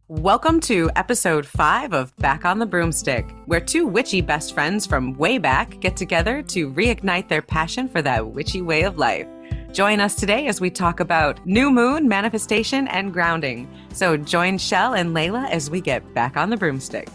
Welcome to episode 5 of Back on the Broomstick, where two witchy best friends from way back get together to reignite their passion for that witchy way of life. Join us today as we talk about new moon, manifestation, and grounding. So join Chelle and Laylla as we get back on the broomstick.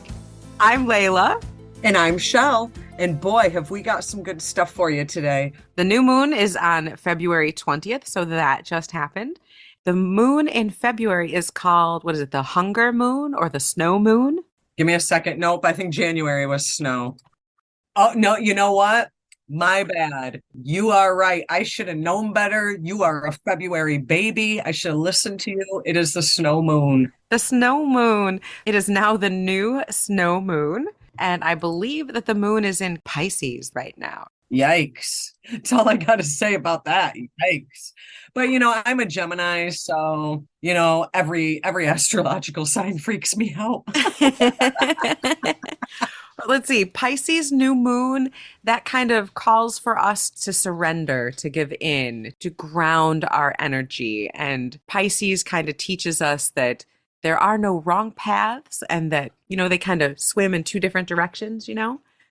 I'm Laylla. And I'm Chelle. And boy, have we got some good stuff for you today. The new moon is on February 20th, so that just happened. The moon in February is called, what is it, the hunger moon or the snow moon? Give me a second. Nope, I think January was snow. Oh, no, you know what? My bad. You are right. I should have known better. You are a February baby. I should have listened to you. It is the snow moon. The snow moon. It is now the new snow moon. And I believe that the moon is in Pisces right now. Yikes. That's all I got to say about that. Yikes. But, I'm a Gemini, so, every astrological sign freaks me out. Let's see. Pisces new moon, that kind of calls for us to surrender, to give in, to ground our energy. And Pisces kind of teaches us that there are no wrong paths and that, they kind of swim in two different directions,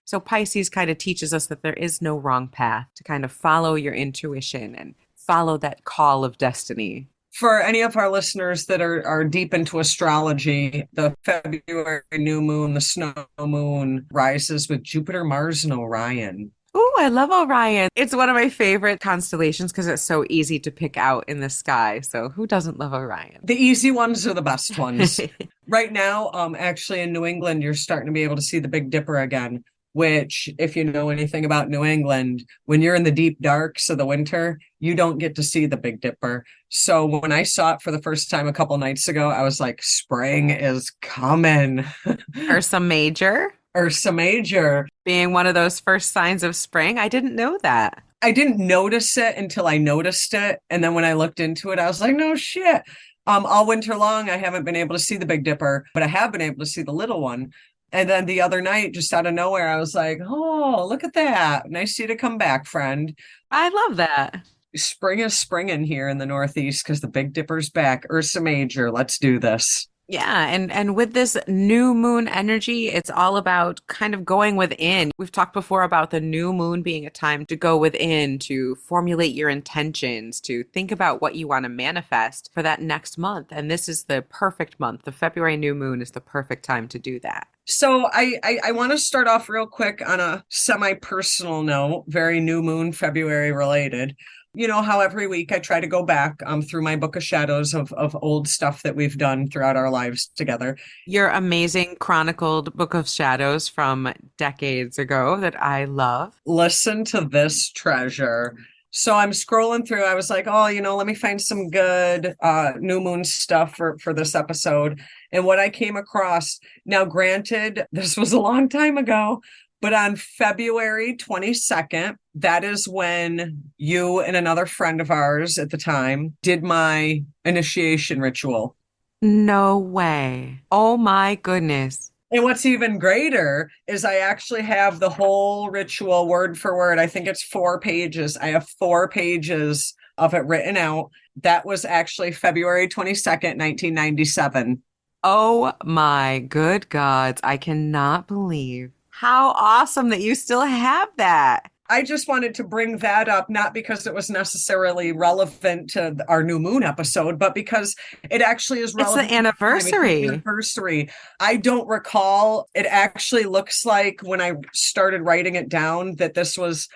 So Pisces kind of teaches us that there is no wrong path, to kind of follow your intuition and follow that call of destiny. For any of our listeners that are deep into astrology, the February new moon, the snow moon, rises with Jupiter, Mars, and Orion. Oh, I love Orion. It's one of my favorite constellations because it's so easy to pick out in the sky. So who doesn't love Orion? The easy ones are the best ones. Right now, actually in New England, you're starting to be able to see the Big Dipper again, which, if you know anything about New England, when you're in the deep darks of the winter, you don't get to see the Big Dipper. So when I saw it for the first time a couple nights ago, I was like, spring is coming. Ursa Major. Ursa Major. Being one of those first signs of spring. I didn't know that. I didn't notice it until I noticed it. And then when I looked into it, I was like, no shit. All winter long, I haven't been able to see the Big Dipper, but I have been able to see the little one. And then the other night, just out of nowhere, I was like, oh, look at that. Nice of you to come back, friend. I love that. Spring is springing here in the Northeast because the Big Dipper's back. Ursa Major, let's do this. Yeah, and with this new moon energy, it's all about kind of going within. We've talked before about the new moon being a time to go within, to formulate your intentions, to think about what you want to manifest for that next month. And this is the perfect month. The February new moon is the perfect time to do that. So I want to start off real quick on a semi-personal note, very new moon February related. You know how every week I try to go back through my book of shadows of old stuff that we've done throughout our lives together. Your amazing chronicled book of shadows from decades ago that I love. Listen to this treasure. So I'm scrolling through. I was like, oh, let me find some good new moon stuff for this episode. And what I came across, now granted, this was a long time ago, but on February 22nd, that is when you and another friend of ours at the time did my initiation ritual. No way. Oh my goodness. And what's even greater is I actually have the whole ritual word for word. I think it's 4 pages. I have 4 pages of it written out. That was actually February 22nd, 1997. Oh my good gods. I cannot believe how awesome that you still have that. I just wanted to bring that up, not because it was necessarily relevant to our new moon episode, but because it actually is relevant. It's the anniversary. It's the anniversary. I don't recall. It actually looks like when I started writing it down that this was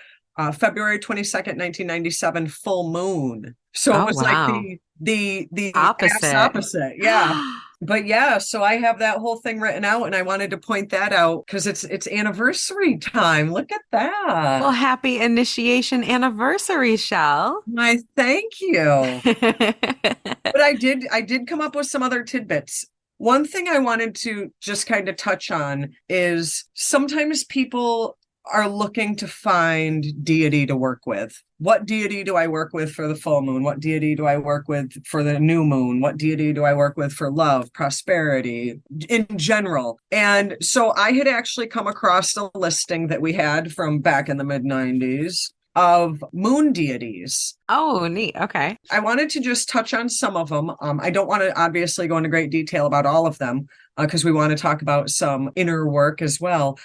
February 22nd, 1997, full moon. So it was like the opposite. Yeah. But yeah, so I have that whole thing written out and I wanted to point that out because it's anniversary time. Look at that. Well, happy initiation anniversary, Chelle. My thank you. But I did come up with some other tidbits. One thing I wanted to just kind of touch on is sometimes people are looking to find deity to work with. What deity do I work with for the full moon? What deity do I work with for the new moon? What deity do I work with for love, prosperity, in general? And so I had actually come across a listing that we had from back in the mid-90s. of moon deities. Oh, neat. Okay. I wanted to just touch on some of them. I don't want to obviously go into great detail about all of them because we want to talk about some inner work as well.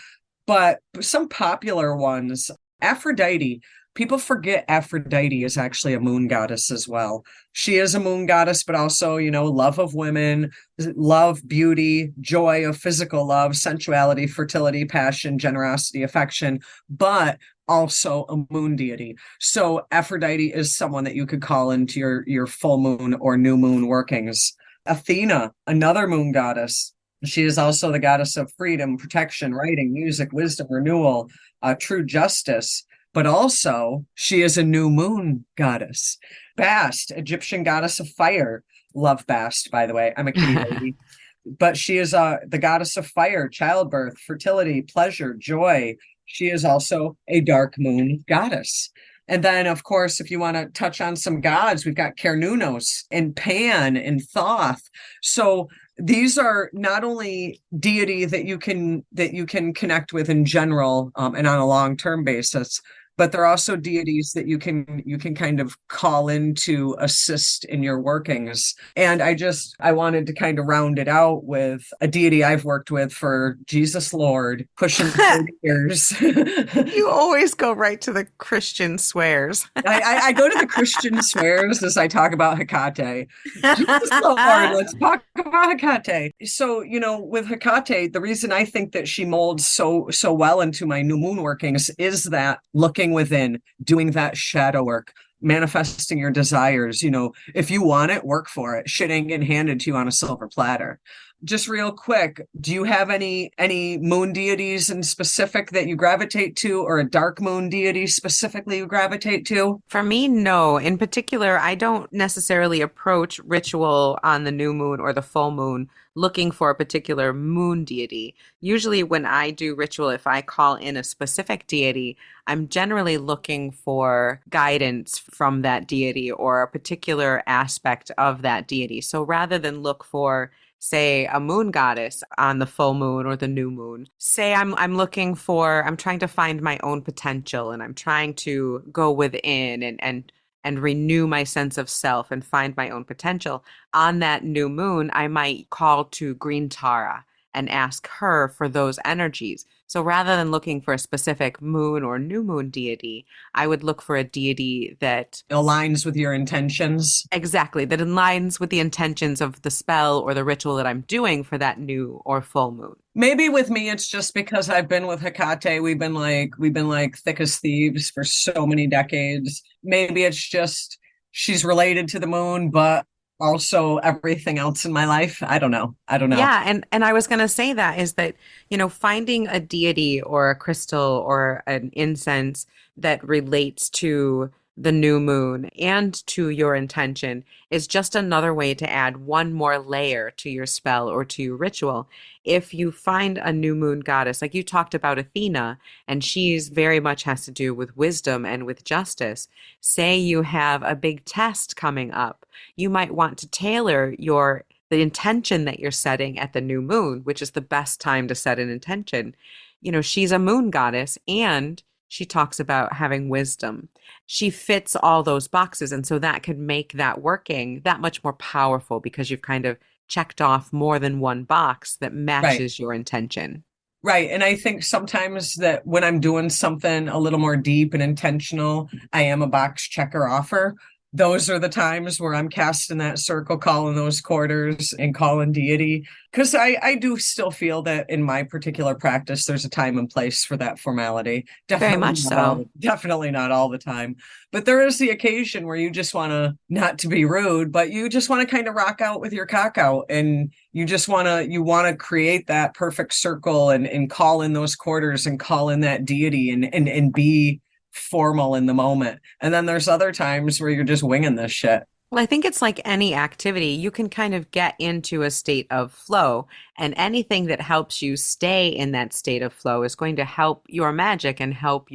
But some popular ones, Aphrodite. People forget Aphrodite is actually a moon goddess as well. She is a moon goddess, but also, love of women, love, beauty, joy of physical love, sensuality, fertility, passion, generosity, affection, but also a moon deity. So Aphrodite is someone that you could call into your full moon or new moon workings. Athena, another moon goddess. She is also the goddess of freedom, protection, writing, music, wisdom, renewal, true justice. But also, she is a new moon goddess. Bast, Egyptian goddess of fire. Love Bast, by the way. I'm a kitty lady. But she is the goddess of fire, childbirth, fertility, pleasure, joy. She is also a dark moon goddess. And then, of course, if you want to touch on some gods, we've got Cernunnos and Pan and Thoth. So these are not only deity that you can connect with in general and on a long-term basis, but they're also deities that you can kind of call in to assist in your workings. And I wanted to kind of round it out with a deity I've worked with for Jesus Lord, pushing 30 years. You always go right to the Christian swears. I go to the Christian swears as I talk about Hecate. Jesus Lord, let's talk about Hecate. So, with Hecate, the reason I think that she molds so well into my new moon workings is that looking within, doing that shadow work, manifesting your desires. If you want it, work for it. Shit ain't getting handed to you on a silver platter. Just real quick, do you have any moon deities in specific that you gravitate to, or a dark moon deity specifically you gravitate to? For me, no. In particular, I don't necessarily approach ritual on the new moon or the full moon looking for a particular moon deity. Usually, when I do ritual, if I call in a specific deity, I'm generally looking for guidance from that deity or a particular aspect of that deity. So rather than look for, say, a moon goddess on the full moon or the new moon, say I'm trying to find my own potential, and I'm trying to go within and renew my sense of self and find my own potential. On that new moon, I might call to Green Tara and ask her for those energies. So rather than looking for a specific moon or new moon deity, I would look for a deity that Aligns with your intentions. exactly, that aligns with the intentions of the spell or the ritual that I'm doing for that new or full moon. Maybe with me, it's just because I've been with Hecate. We've been like thick as thieves for so many decades. Maybe it's just she's related to the moon, but also everything else in my life. I don't know. I don't know. Yeah, and I was going to say that is that, finding a deity or a crystal or an incense that relates to the new moon and to your intention is just another way to add one more layer to your spell or to your ritual. If you find a new moon goddess, like you talked about Athena, and she's very much has to do with wisdom and with justice. Say you have a big test coming up, you might want to tailor the intention that you're setting at the new moon, which is the best time to set an intention. She's a moon goddess and she talks about having wisdom. She fits all those boxes. And so that could make that working that much more powerful because you've kind of checked off more than one box that Right. matches your intention. Right. And I think sometimes that when I'm doing something a little more deep and intentional, I am a box checker offer. Those are the times where I'm casting that circle, calling those quarters and calling deity. Because I do still feel that in my particular practice, there's a time and place for that formality. Very much so. Definitely not all the time. But there is the occasion where you just want to, not to be rude, but you just want to kind of rock out with your cock out, and you want to create that perfect circle and call in those quarters and call in that deity and be formal in the moment. And then there's other times where you're just winging this shit. Well, I think it's like any activity. You can kind of get into a state of flow, and anything that helps you stay in that state of flow is going to help your magic and help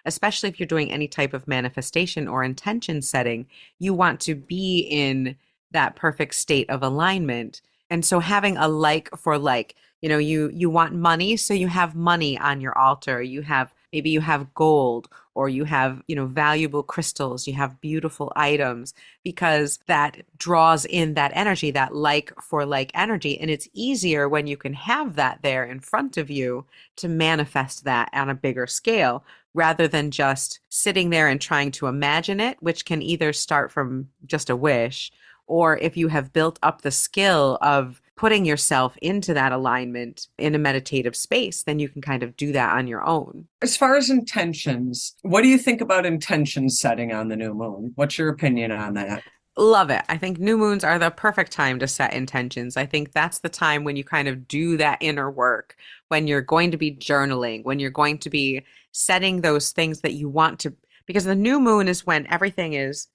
especially if you're doing any type of manifestation or intention setting, you want to be in that perfect state of alignment. And so having a like for like, you want money, so you have money on your altar. You have maybe you have gold or you have, valuable crystals, you have beautiful items, because that draws in that energy, that like for like energy. And it's easier when you can have that there in front of you to manifest that on a bigger scale rather than just sitting there and trying to imagine it, which can either start from just a wish, or if you have built up the skill of putting yourself into that alignment in a meditative space, then you can kind of do that on your own. As far as intentions, what do you think about intention setting on the new moon? What's your opinion on that? Love it. I think new moons are the perfect time to set intentions. I think that's the time when you kind of do that inner work, when you're going to be journaling, when you're going to be setting those things that you want to, because the new moon is when everything is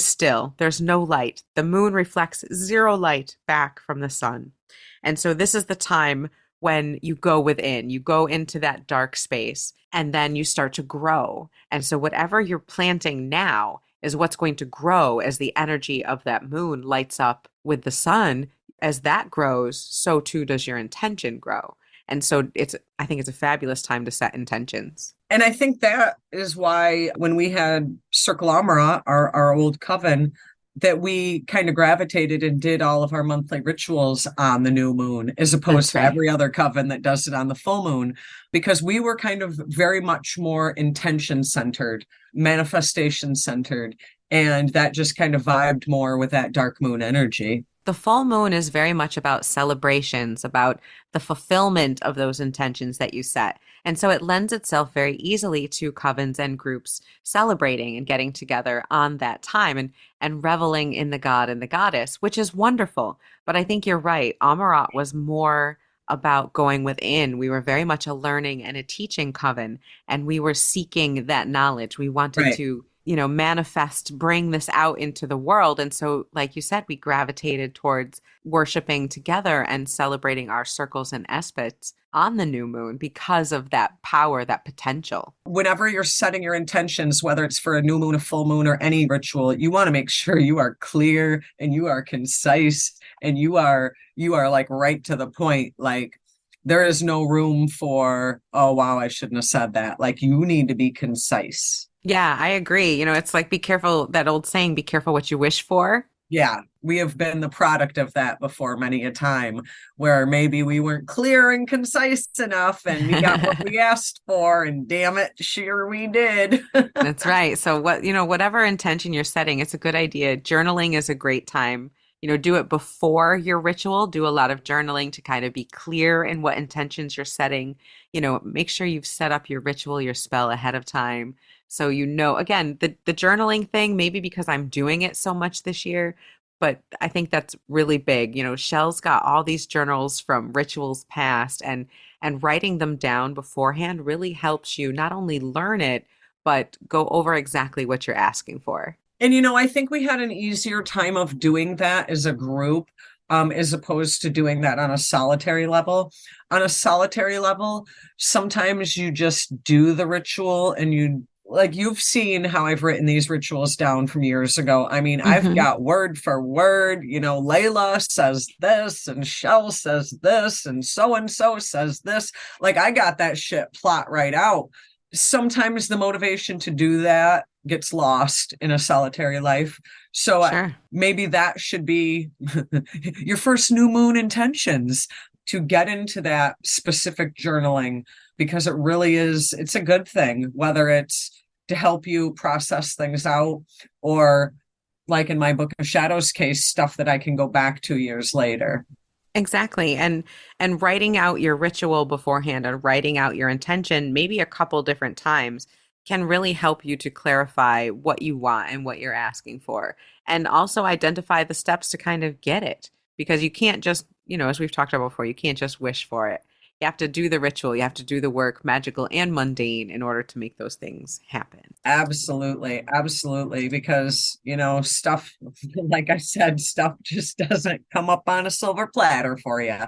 still. There's no light. The moon reflects zero light back from the sun. And so this is the time when you go within, you go into that dark space, and then you start to grow. And so whatever you're planting now is what's going to grow as the energy of that moon lights up with the sun. As that grows, so too does your intention grow. And so I think it's a fabulous time to set intentions. And I think that is why when we had Circle Amara, our old coven, that we kind of gravitated and did all of our monthly rituals on the new moon, as opposed That's to right. every other coven that does it on the full moon, because we were kind of very much more intention centered, manifestation centered, and that just kind of vibed more with that dark moon energy. The full moon is very much about celebrations, about the fulfillment of those intentions that you set. And so it lends itself very easily to covens and groups celebrating and getting together on that time and reveling in the god and the goddess, which is wonderful. But I think you're right. Amarat was more about going within. We were very much a learning and a teaching coven, and we were seeking that knowledge. We wanted Right. to manifest, bring this out into the world. And so, like you said, we gravitated towards worshiping together and celebrating our circles and espits on the new moon because of that power, that potential. Whenever you're setting your intentions, whether it's for a new moon, a full moon, or any ritual, you want to make sure you are clear and you are concise and you are like right to the point. Like, there is no room for, oh wow, I shouldn't have said that. Like, you need to be concise. Yeah, I agree. It's like, be careful, that old saying, be careful what you wish for. Yeah, we have been the product of that before many a time, where maybe we weren't clear and concise enough and we got what we asked for, and damn it, sure we did. That's right. So whatever intention you're setting, it's a good idea. Journaling is a great time. Do it before your ritual. Do a lot of journaling to kind of be clear in what intentions you're setting. Make sure you've set up your ritual, your spell ahead of time. So, again, the journaling thing, maybe because I'm doing it so much this year, but I think that's really big. Chelle's got all these journals from rituals past, and writing them down beforehand really helps you not only learn it, but go over exactly what you're asking for. And I think we had an easier time of doing that as a group, as opposed to doing that on a solitary level. On a solitary level, sometimes you just do the ritual and you've seen how I've written these rituals down from years ago. I mean, I've Hmm. got word for word, Layla says this and Chelle says this and so says this. Like, I got that shit plot right out. Sometimes the motivation to do that gets lost in a solitary life. So Sure. maybe that should be your first new moon intentions, to get into that specific journaling, because it's a good thing, whether it's to help you process things out, or like in my Book of Shadows case, stuff that I can go back to years later. Exactly. And writing out your ritual beforehand and writing out your intention maybe a couple different times can really help you to clarify what you want and what you're asking for. And also identify the steps to kind of get it. Because you can't just, as we've talked about before, you can't just wish for it. You have to do the ritual, you have to do the work, magical and mundane, in order to make those things happen. Absolutely, absolutely. Because, stuff, like I said, stuff just doesn't come up on a silver platter for you.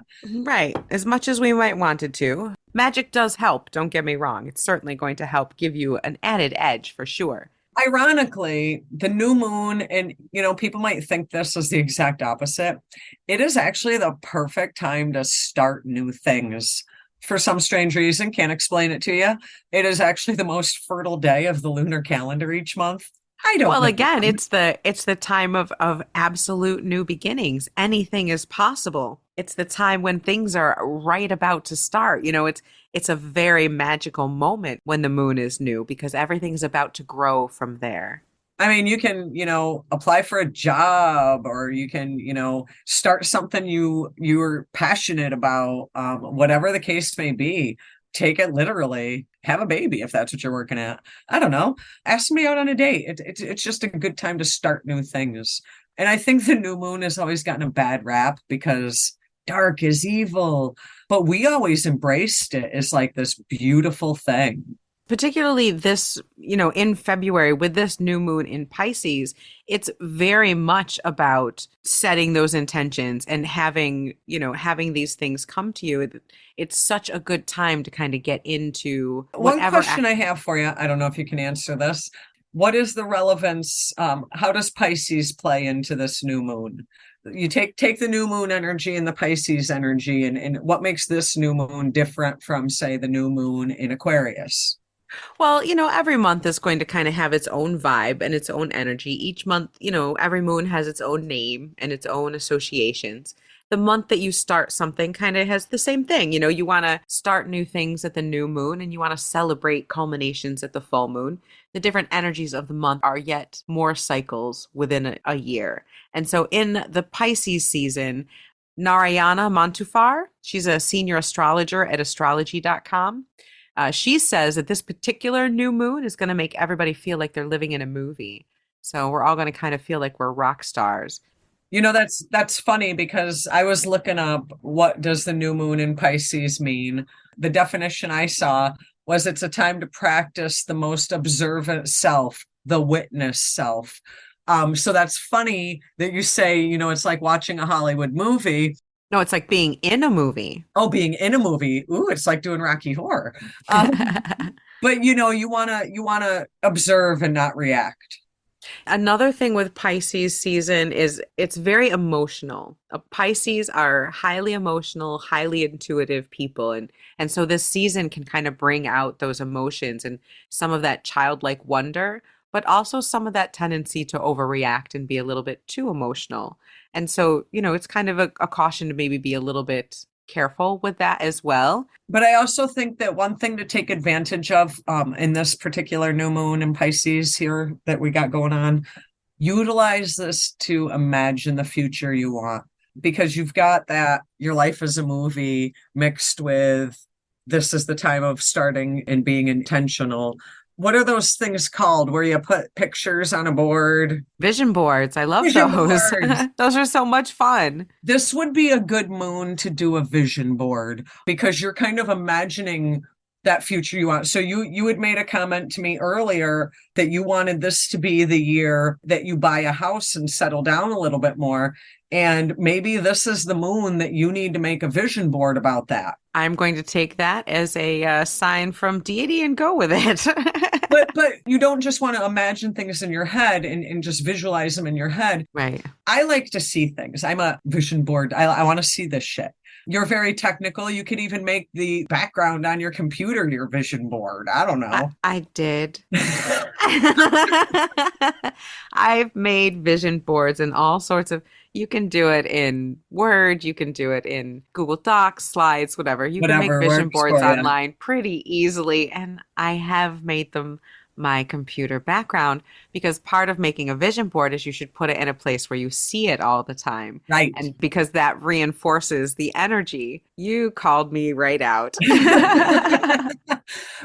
Right. As much as we might want it to. Magic does help, don't get me wrong. It's certainly going to help give you an added edge for sure. Ironically, the new moon, and people might think this is the exact opposite. It is actually the perfect time to start new things for some strange reason, can't explain it to you. It is actually the most fertile day of the lunar calendar each month. I don't Well, know again, why. it's the time of absolute new beginnings. Anything is possible. It's the time when things are right about to start. It's a very magical moment when the moon is new because everything's about to grow from there. I mean, you can, apply for a job, or you can, start something you're passionate about, whatever the case may be. Take it literally. Have a baby if that's what you're working at. I don't know. Ask me out on a date. It's just a good time to start new things. And I think the new moon has always gotten a bad rap because dark is evil, but we always embraced it as like this beautiful thing. Particularly this, in February with this new moon in Pisces, it's very much about setting those intentions and having these things come to you. It's such a good time to kind of get into One whatever question I have for you, I don't know if you can answer this. What is the relevance? How does Pisces play into this new moon? You take the new moon energy and the Pisces energy, and what makes this new moon different from, say, the new moon in Aquarius? Well, every month is going to kind of have its own vibe and its own energy. Each month, every moon has its own name and its own associations. The month that you start something kind of has the same thing. You want to start new things at the new moon and you want to celebrate culminations at the full moon. The different energies of the month are yet more cycles within a year. And so in the Pisces season, Narayana Montufar, she's a senior astrologer at astrology.com. She says that this particular new moon is going to make everybody feel like they're living in a movie. So we're all going to kind of feel like we're rock stars. That's funny because I was looking up what does the new moon in Pisces mean. The definition I saw was it's a time to practice the most observant self, the witness self. So that's funny that you say, it's like watching a Hollywood movie. No, it's like being in a movie. Oh, being in a movie. Ooh, it's like doing Rocky Horror. But you wanna observe and not react. Another thing with Pisces season is it's very emotional. Pisces are highly emotional, highly intuitive people, and so this season can kind of bring out those emotions and some of that childlike wonder, but also some of that tendency to overreact and be a little bit too emotional. And so, it's kind of a caution to maybe be a little bit careful with that as well. But I also think that one thing to take advantage of in this particular new moon in Pisces here that we got going on, utilize this to imagine the future you want. Because you've got that your life is a movie mixed with this is the time of starting and being intentional. What are those things called where you put pictures on a board? Vision boards, I love Vision those. boards. Those are so much fun. This would be a good moon to do a vision board because you're kind of imagining that future you want. So you had made a comment to me earlier that you wanted this to be the year that you buy a house and settle down a little bit more. And maybe this is the moon that you need to make a vision board about that. I'm going to take that as a sign from deity and go with it. But you don't just want to imagine things in your head and just visualize them in your head. Right. I like to see things. I'm a vision board. I want to see this shit. You're very technical. You could even make the background on your computer your vision board. I don't know. I did. I've made vision boards and all sorts of, you can do it in Word, you can do it in Google Docs, slides, whatever. You can make Whatever vision works boards for you. online pretty easily. And I have made them my computer background because part of making a vision board is you should put it in a place where you see it all the time. Right. And because that reinforces the energy, you called me right out.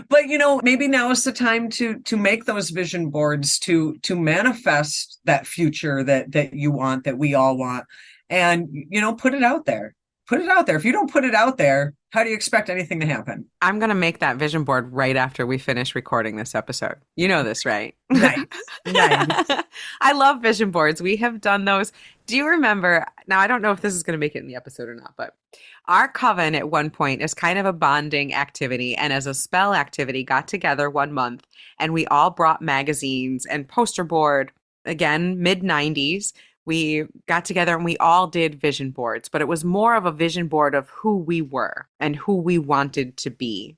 But maybe now is the time to make those vision boards to manifest that future that you want, that we all want, and put it out there. Put it out there. If you don't put it out there, how do you expect anything to happen? I'm going to make that vision board right after we finish recording this episode. You know this, right? Nice. Nice. I love vision boards. We have done those. Do you remember? Now, I don't know if this is going to make it in the episode or not, but our coven at one point is kind of a bonding activity and as a spell activity got together one month and we all brought magazines and poster board, again, mid 90s. We got together and we all did vision boards, but it was more of a vision board of who we were and who we wanted to be.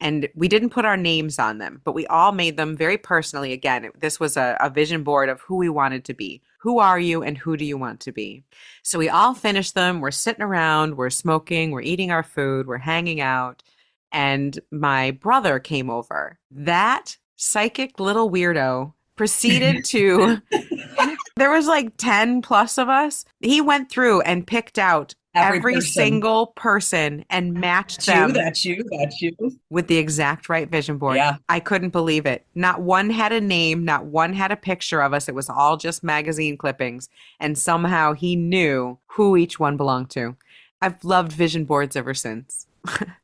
And we didn't put our names on them, but we all made them very personally. Again, this was a vision board of who we wanted to be. Who are you and who do you want to be? So we all finished them. We're sitting around, we're smoking, we're eating our food, we're hanging out. And my brother came over. That psychic little weirdo proceeded to, there was like 10 plus of us. He went through and picked out every single person and matched them. That's you. With the exact right vision board. Yeah. I couldn't believe it. Not one had a name, not one had a picture of us. It was all just magazine clippings. And somehow he knew who each one belonged to. I've loved vision boards ever since.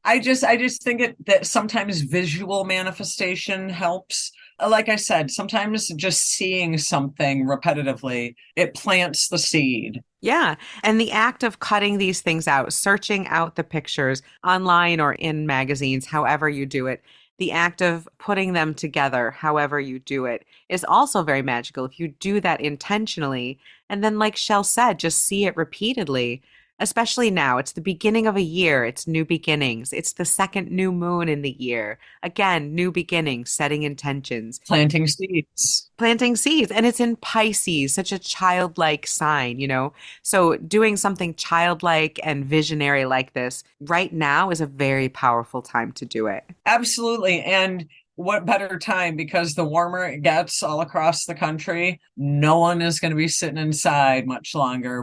I just think that sometimes visual manifestation helps. Like I said, sometimes just seeing something repetitively, it plants the seed. Yeah. And the act of cutting these things out, searching out the pictures online or in magazines, however you do it, the act of putting them together, however you do it, is also very magical. If you do that intentionally, and then like Chelle said, just see it repeatedly. Especially now, it's the beginning of a year. It's new beginnings. It's the second new moon in the year. Again, new beginnings, setting intentions. Planting seeds. And it's in Pisces, such a childlike sign, you know? So doing something childlike and visionary like this right now is a very powerful time to do it. Absolutely. And what better time, because the warmer it gets all across the country, no one is going to be sitting inside much longer.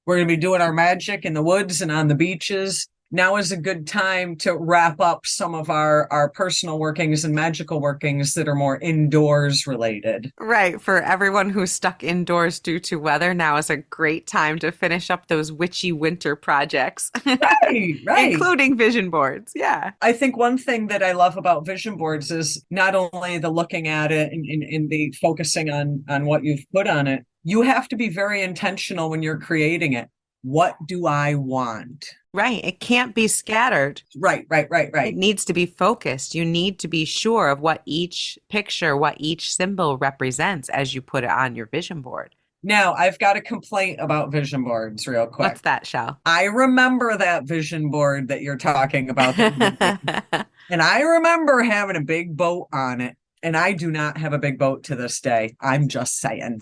We're going to be doing our magic in the woods and on the beaches. Now is a good time to wrap up some of our personal workings and magical workings that are more indoors related. Right. For everyone who's stuck indoors due to weather, now is a great time to finish up those witchy winter projects. Right. Including vision boards. Yeah. I think one thing that I love about vision boards is not only the looking at it and the focusing on what you've put on it, you have to be very intentional when you're creating it. What do I want? Right. It can't be scattered. Right. It needs to be focused. You need to be sure of what each picture, what each symbol represents as you put it on your vision board. Now, I've got a complaint about vision boards real quick. What's that, Chelle? I remember that vision board that you're talking about. And I remember having a big boat on it. And I do not have a big boat to this day. I'm just saying.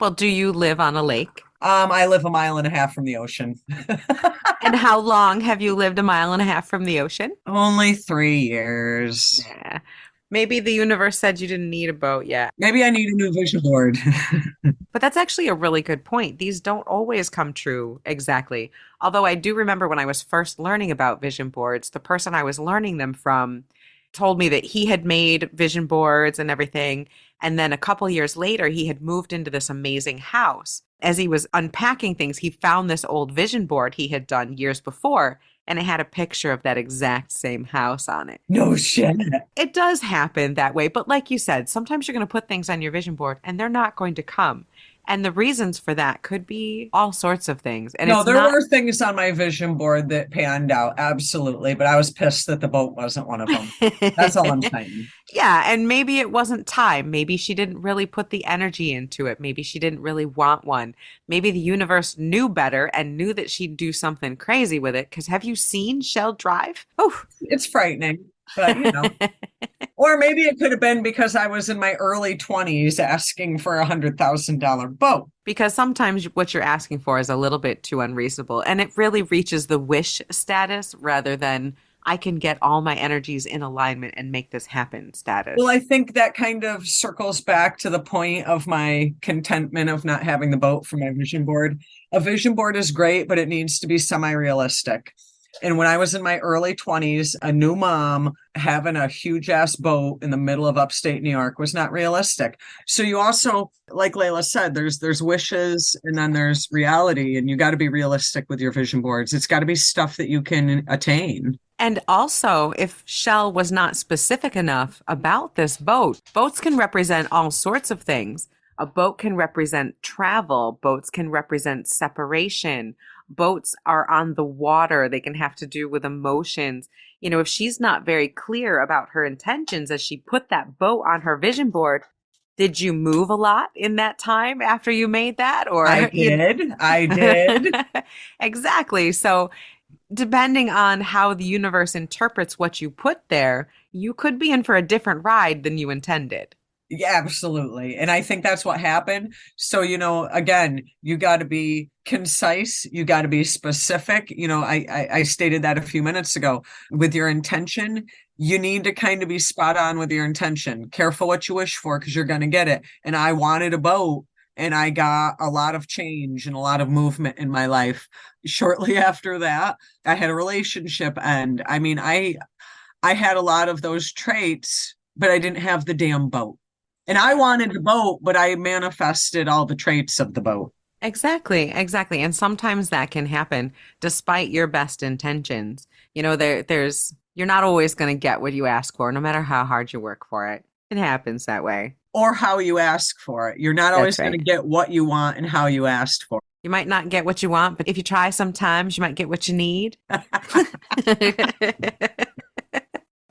Well, do you live on a lake? I live 1.5 miles from the ocean. And how long have you lived 1.5 miles from the ocean? Only 3 years. Yeah. Maybe the universe said you didn't need a boat yet. Maybe I need a new vision board. But that's actually a really good point. These don't always come true exactly. Although I do remember when I was first learning about vision boards, the person I was learning them from told me that he had made vision boards and everything. And then a couple years later, he had moved into this amazing house. As he was unpacking things, he found this old vision board he had done years before, and it had a picture of that exact same house on it. No shit. It does happen that way. But like you said, sometimes you're going to put things on your vision board and they're not going to come. And the reasons for that could be all sorts of things. And no, there were things on my vision board that panned out, absolutely. But I was pissed that the boat wasn't one of them. That's all I'm saying. Yeah, and maybe it wasn't time. Maybe she didn't really put the energy into it. Maybe she didn't really want one. Maybe the universe knew better and knew that she'd do something crazy with it. Because have you seen Chelle drive? Oh, it's frightening. But, you know. Or maybe it could have been because I was in my early 20s asking for $100,000 boat. Because sometimes what you're asking for is a little bit too unreasonable. And it really reaches the wish status rather than I can get all my energies in alignment and make this happen status. Well, I think that kind of circles back to the point of my contentment of not having the boat for my vision board. A vision board is great, but it needs to be semi-realistic. And when I was in my early 20s, a new mom having a huge ass boat in the middle of upstate New York was not realistic. So you also, like Laylla said, there's wishes and then there's reality, and you got to be realistic with your vision boards. It's got to be stuff that you can attain. And also, if Chelle was not specific enough about this boat, boats can represent all sorts of things. A boat can represent travel. Boats can represent separation. Boats are on the water. They can have to do with emotions. You know, if she's not very clear about her intentions as she put that boat on her vision board, Did you move a lot in that time after you made that? I Or, did. I did. exactly. So, depending on how the universe interprets what you put there, you could be in for a different ride than you intended. Yeah, absolutely. And I think that's what happened. So, again, you got to be concise. You got to be specific. I stated that a few minutes ago with your intention. You need to kind of be spot on with your intention. Careful what you wish for because you're going to get it. And I wanted a boat and I got a lot of change and a lot of movement in my life. Shortly after that, I had a relationship end. I mean, I had a lot of those traits, but I didn't have the damn boat. And I wanted the boat, but I manifested all the traits of the boat. Exactly, exactly. And sometimes that can happen despite your best intentions. You're not always going to get what you ask for, no matter how hard you work for it. It happens that way. Or how you ask for it. You're not always That's going to right. get what you want and how you asked for You might not get what you want, but if you try sometimes, you might get what you need.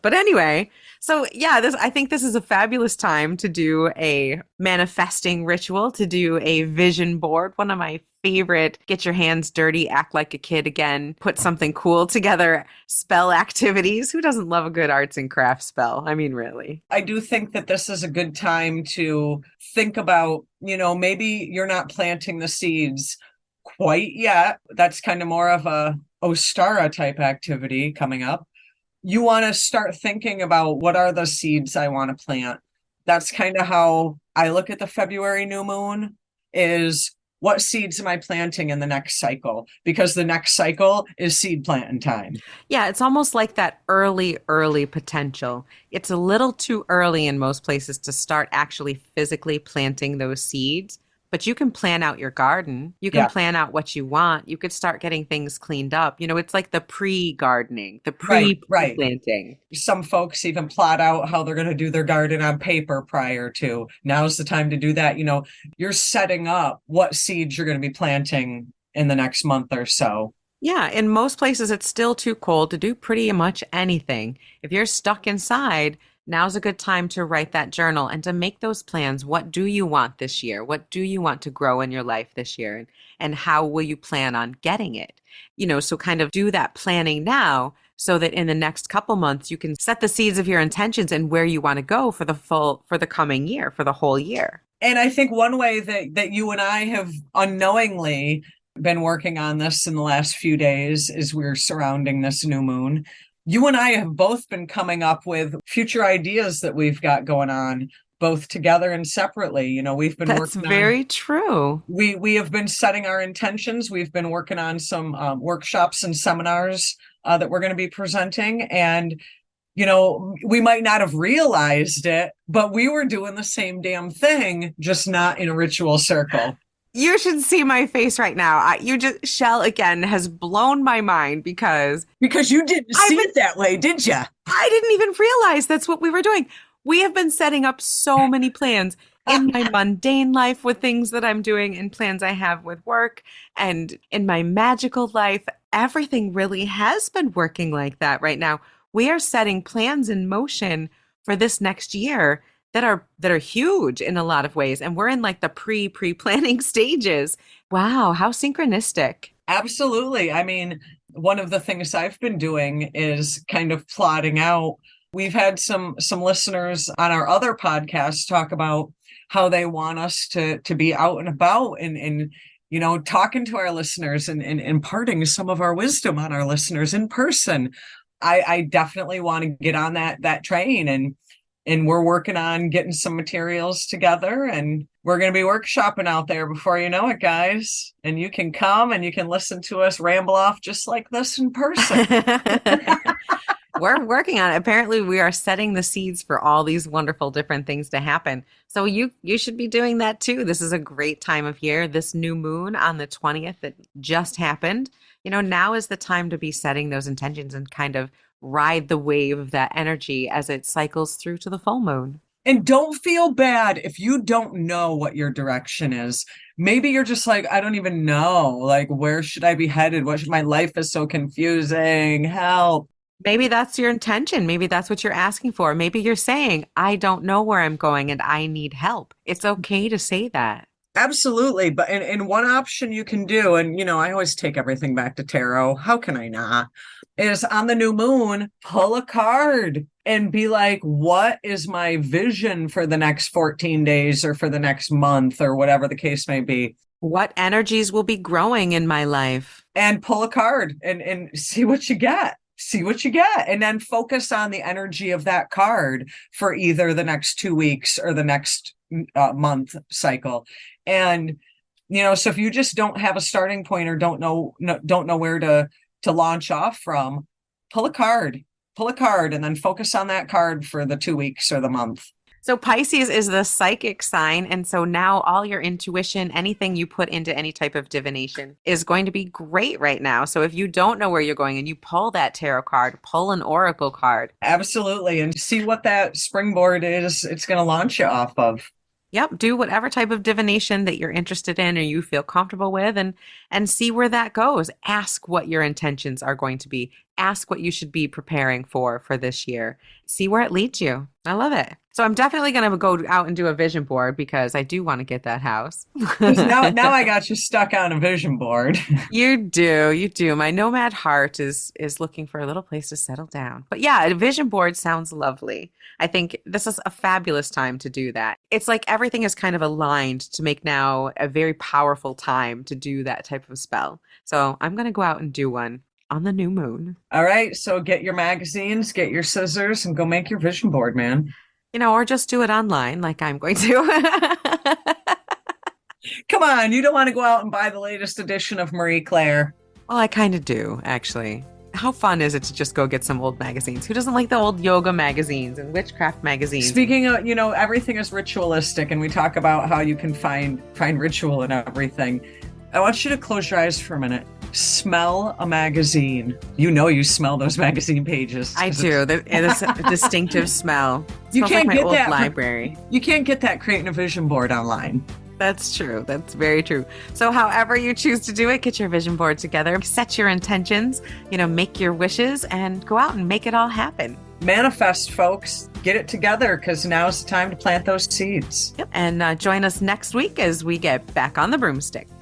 But anyway, so yeah, I think this is a fabulous time to do a manifesting ritual, to do a vision board. One of my favorite get your hands dirty, act like a kid again, put something cool together, spell activities. Who doesn't love a good arts and crafts spell? I mean, really. I do think that this is a good time to think about, maybe you're not planting the seeds quite yet. That's kind of more of a Ostara type activity coming up. You want to start thinking about what are the seeds I want to plant. That's kind of how I look at the February new moon is what seeds am I planting in the next cycle? Because the next cycle is seed planting time. Yeah, it's almost like that early potential. It's a little too early in most places to start actually physically planting those seeds, but you can plan out your garden. You can Yeah, plan out what you want. You could start getting things cleaned up. It's like the pre-gardening, the right. pre-planting. Some folks even plot out how they're going to do their garden on paper prior to. Now's the time to do that. You're setting up what seeds you're going to be planting in the next month or so. Yeah, in most places, it's still too cold to do pretty much anything. If you're stuck inside, now's a good time to write that journal and to make those plans. What do you want this year? What do you want to grow in your life this year? And how will you plan on getting it? So kind of do that planning now so that in the next couple months, you can set the seeds of your intentions and where you want to go for the coming year, for the whole year. And I think one way that you and I have unknowingly been working on this in the last few days as we're surrounding this new moon. You and I have both been coming up with future ideas that we've got going on, both together and separately. We've been That's working on. very true. We have been setting our intentions. We've been working on some workshops and seminars that we're going to be presenting, and we might not have realized it, but we were doing the same damn thing, just not in a ritual circle. You should see my face right now. Chelle again has blown my mind because you didn't see it that way, did you? I didn't even realize that's what we were doing. We have been setting up so many plans in my mundane life with things that I'm doing and plans I have with work and in my magical life. Everything really has been working like that right now. We are setting plans in motion for this next year that are huge in a lot of ways, and we're in like the pre-planning stages. Wow, how synchronistic. Absolutely. I mean, one of the things I've been doing is kind of plotting out. We've had some listeners on our other podcasts talk about how they want us to be out and about and talking to our listeners and imparting some of our wisdom on our listeners in person. I definitely want to get on that train, and we're working on getting some materials together, and we're going to be workshopping out there before you know it, guys. And you can come and you can listen to us ramble off just like this in person. We're working on it. Apparently, we are setting the seeds for all these wonderful different things to happen. So you should be doing that too. This is a great time of year. This new moon on the 20th that just happened. Now is the time to be setting those intentions and kind of ride the wave of that energy as it cycles through to the full moon. And don't feel bad if you don't know what your direction is. Maybe you're just like, I don't even know. Like, where should I be headed? My life is so confusing. Help. Maybe that's your intention. Maybe that's what you're asking for. Maybe you're saying, I don't know where I'm going and I need help. It's okay to say that. Absolutely. But and one option you can do, and I always take everything back to tarot. How can I not? Is on the new moon, pull a card and be like, what is my vision for the next 14 days or for the next month or whatever the case may be? What energies will be growing in my life? And pull a card and see what you get. See what you get. And then focus on the energy of that card for either the next 2 weeks or the next month cycle. And so if you just don't have a starting point or don't know where to launch off from, pull a card and then focus on that card for the 2 weeks or the month. So Pisces is the psychic sign. And so now all your intuition, anything you put into any type of divination is going to be great right now. So if you don't know where you're going and you pull that tarot card, pull an oracle card. Absolutely. And see what that springboard is it's going to launch you off of. Yep, do whatever type of divination that you're interested in or you feel comfortable with and see where that goes. Ask what your intentions are going to be. Ask what you should be preparing for this year. See where it leads you. I love it. So I'm definitely going to go out and do a vision board because I do want to get that house. now I got you stuck on a vision board. You do. My nomad heart is looking for a little place to settle down. But yeah, a vision board sounds lovely. I think this is a fabulous time to do that. It's like everything is kind of aligned to make now a very powerful time to do that type of spell. So I'm going to go out and do one on the new moon. All right. So get your magazines, get your scissors, and go make your vision board, man. Or just do it online like I'm going to. Come on. You don't want to go out and buy the latest edition of Marie Claire. Well, I kind of do, actually. How fun is it to just go get some old magazines? Who doesn't like the old yoga magazines and witchcraft magazines? Speaking of, everything is ritualistic, and we talk about how you can find ritual in everything. I want you to close your eyes for a minute. Smell a magazine. You smell those magazine pages. I do. It's a distinctive smell. It you can't like my get old that library. You can't get that creating a vision board online. That's true. That's very true. So however you choose to do it, get your vision board together, set your intentions, make your wishes and go out and make it all happen. Manifest, folks. Get it together because now's the time to plant those seeds. Yep. And join us next week as we get back on the broomstick.